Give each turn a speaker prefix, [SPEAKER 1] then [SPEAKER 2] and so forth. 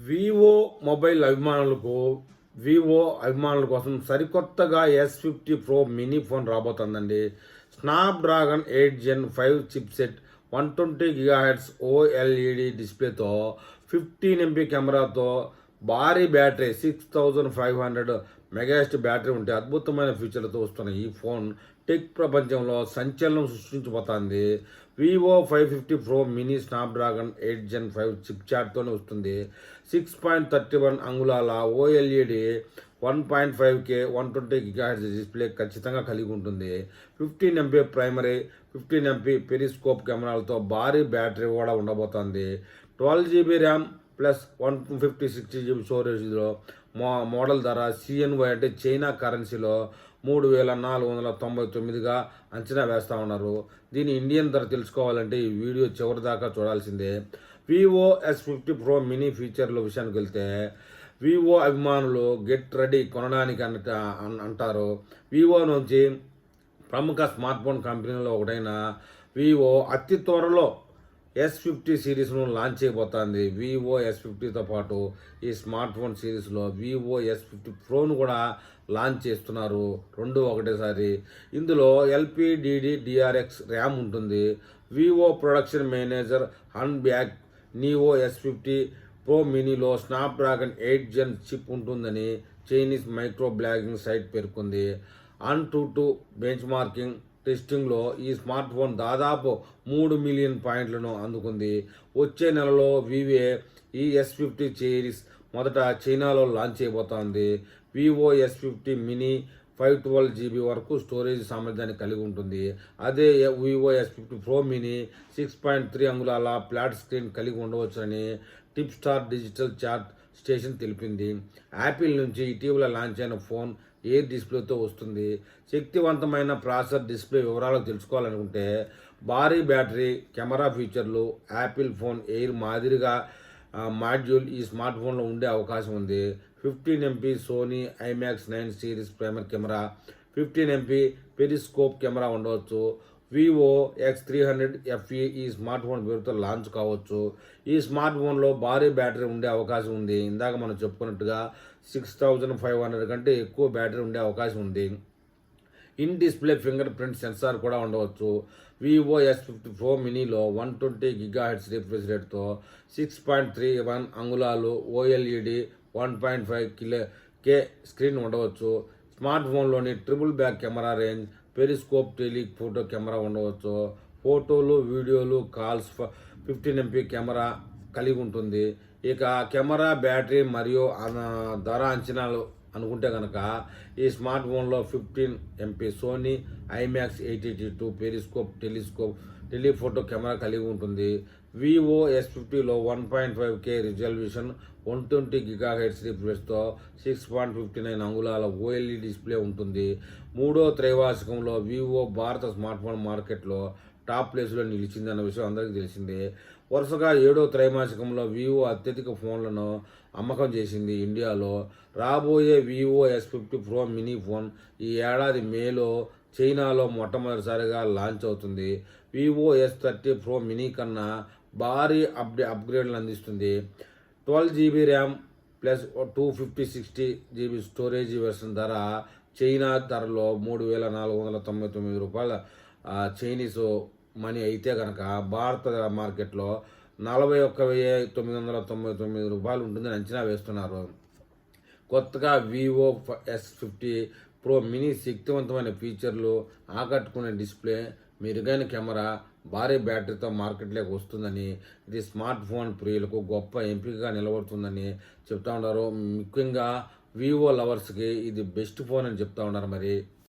[SPEAKER 1] Vivo mobile అభిమానులకు Vivo అభిమానుల కోసం సరికొత్తగా S50 Pro మినీ ఫోన్ రాబోతుందండి. Snapdragon 8 Gen 5 chipset 120 GHz OLED డిస్ప్లేతో 15 MP కెమెరాతో భారీ బ్యాటరీ 6500 మెగాహెచ్ బ్యాటరీ ఉంటే అద్భుతమైన ఫీచర్లతో వస్తున్న ఈ ఫోన్ టెక్ ప్రపంచంలో సంచలనం సృష్టించబోతోంది. Vivo 550 Pro mini Snapdragon 8 Gen 5 chip చాట్తోనే వస్తుంది. 6.31 అంగుళాల OLED 1.5K 120 GHz డిస్ప్లే ఖచ్చితంగా కలిగి ఉంటుంది. 15 MP ప్రైమరీ 15 MP పెరిస్కోప్ కెమెరాలతో భారీ బ్యాటరీ కూడా ఉండబోతోంది. 12 GB ర్యామ్ ప్లస్ 156 GB స్టోరేజ్లో మోడల్ ధర CNY అంటే చైనా కరెన్సీలో 3499గా అంచనా వేస్తూ ఉన్నారు. దీని ఇండియన్ ధర తెలుసుకోవాలంటే ఈ వీడియో చివరి దాకా చూడాల్సిందే. వివో S50 Pro మినీ ఫీచర్ల విషయానికి వెళ్తే వివో అభిమానులు గెట్ రెడీ కొనడానికి అంటారు. వివో నుంచి ప్రముఖ స్మార్ట్ ఫోన్ కంపెనీలో ఒకటైన వివో అతి త్వరలో S50 సిరీస్ను లాంచ్ చేయబోతోంది. వివో S50తో పాటు ఈ స్మార్ట్ ఫోన్ సిరీస్లో వివో S50 Proను కూడా లాంచ్ చేస్తున్నారు, రెండు ఒకటేసారి. ఇందులో LPDDR4X ర్యామ్ ఉంటుంది. Vivo production manager handbag Vivo S50 Pro మినీలో స్నాప్డ్రాగన్ 8 Gen చిప్ ఉంటుందని చైనీస్ మైక్రో బ్లాగింగ్ సైట్ పేర్కొంది. AnTuTu బెంచ్ మార్కింగ్ టెస్టింగ్లో ఈ స్మార్ట్ ఫోన్ దాదాపు 3 మిలియన్ పాయింట్లను అందుకుంది. వచ్చే నెలలో వివో ఈ S50 సిరీస్ మొదట చైనాలో లాంచ్ చేయబోతోంది. వివో S50 మినీ 512 GB వరకు స్టోరేజ్ సామర్థ్యాన్ని కలిగి ఉంటుంది. అదే వివో S50 Pro మినీ 6.3 అంగుళాల ఫ్లాట్ స్క్రీన్ కలిగి ఉండవచ్చునని tipster digital chart station తెలిపింది. యాపిల్ నుంచి ఇటీవల లాంచ్ అయిన ఫోన్ ఎయిర్ డిస్ప్లేతో వస్తుంది. శక్తివంతమైన ప్రాసెసర్ డిస్ప్లే వివరాలు తెలుసుకోవాలనుకుంటే భారీ బ్యాటరీ కెమెరా ఫీచర్లు యాపిల్ ఫోన్ ఎయిర్ మాదిరిగా మాడ్యూల్ ఈ స్మార్ట్ ఫోన్లో ఉండే అవకాశం ఉంది. 15 MP Sony IMAX 9 series primary camera 15 MP periscope camera ఉండవచ్చు. వివో X300 FE ఈ స్మార్ట్ ఫోన్ పేరుతో లాంచ్ కావచ్చు. ఈ స్మార్ట్ ఫోన్లో భారీ బ్యాటరీ ఉండే అవకాశం ఉంది. ఇందాక మనం చెప్పుకున్నట్టుగా 6500 కంటే ఎక్కువ బ్యాటరీ ఉండే అవకాశం ఉంది. In display fingerprint sensor కూడా ఉండవచ్చు. వివో S50 Pro మినీలో 120 GHz రిఫ్రెష్ రేట్తో 6.31 అంగుళాలు OLED 1.5K స్క్రీన్ ఉండవచ్చు. స్మార్ట్ ఫోన్లోని triple back camera range periscope telephoto camera ఉండవచ్చు. ఫోటోలు వీడియోలు కాల్స్ 15 MP కెమెరా కలిగి ఉంటుంది. ఇక కెమెరా బ్యాటరీ మరియు ధర అంచనాలు అనుకుంటే కనుక ఈ స్మార్ట్ ఫోన్లో 15 MP Sony IMAX 882 periscope telephoto camera కలిగి ఉంటుంది. వివో S50లో 1.5K రిజల్యూషన్ 120 GHz రిఫ్రెష్తో 6.59 అంగుళాల OLED డిస్ప్లే ఉంటుంది. మూడో త్రైమాసికంలో వివో భారత స్మార్ట్ ఫోన్ మార్కెట్లో టాప్ ప్లేస్లో నిలిచిందన్న విషయం అందరికీ తెలిసిందే. వరుసగా 7వ త్రైమాసికంలో వివో అత్యధిక ఫోన్లను అమ్మకం చేసింది. ఇండియాలో రాబోయే Vivo S50 Pro mini phone ఈ ఏడాది మేలో చైనాలో మొట్టమొదటిసారిగా లాంచ్ అవుతుంది. వివో S30 Pro మినీ కన్నా భారీ అప్గ్రేడ్లు అందిస్తుంది. 12 GB RAM plus 256 GB storage version ధర చైనా ధరలో $3499 చైనీస్ మనీ అయితే కనుక భారత మార్కెట్లో $41,999 ఉంటుందని అంచనా వేస్తున్నారు. కొత్తగా వివో S50 Pro మినీ శక్తివంతమైన ఫీచర్లు, ఆకట్టుకునే డిస్ప్లే, మెరుగైన కెమెరా, భారీ బ్యాటరీతో మార్కెట్లోకి వస్తుందని, ఇది స్మార్ట్ ఫోన్ ప్రియులకు గొప్ప ఎంపికగా నిలబడుతుందని చెప్తా ఉన్నారు. ముఖ్యంగా వివో లవర్స్కి ఇది బెస్ట్ ఫోన్ అని చెప్తా ఉన్నారు. మరి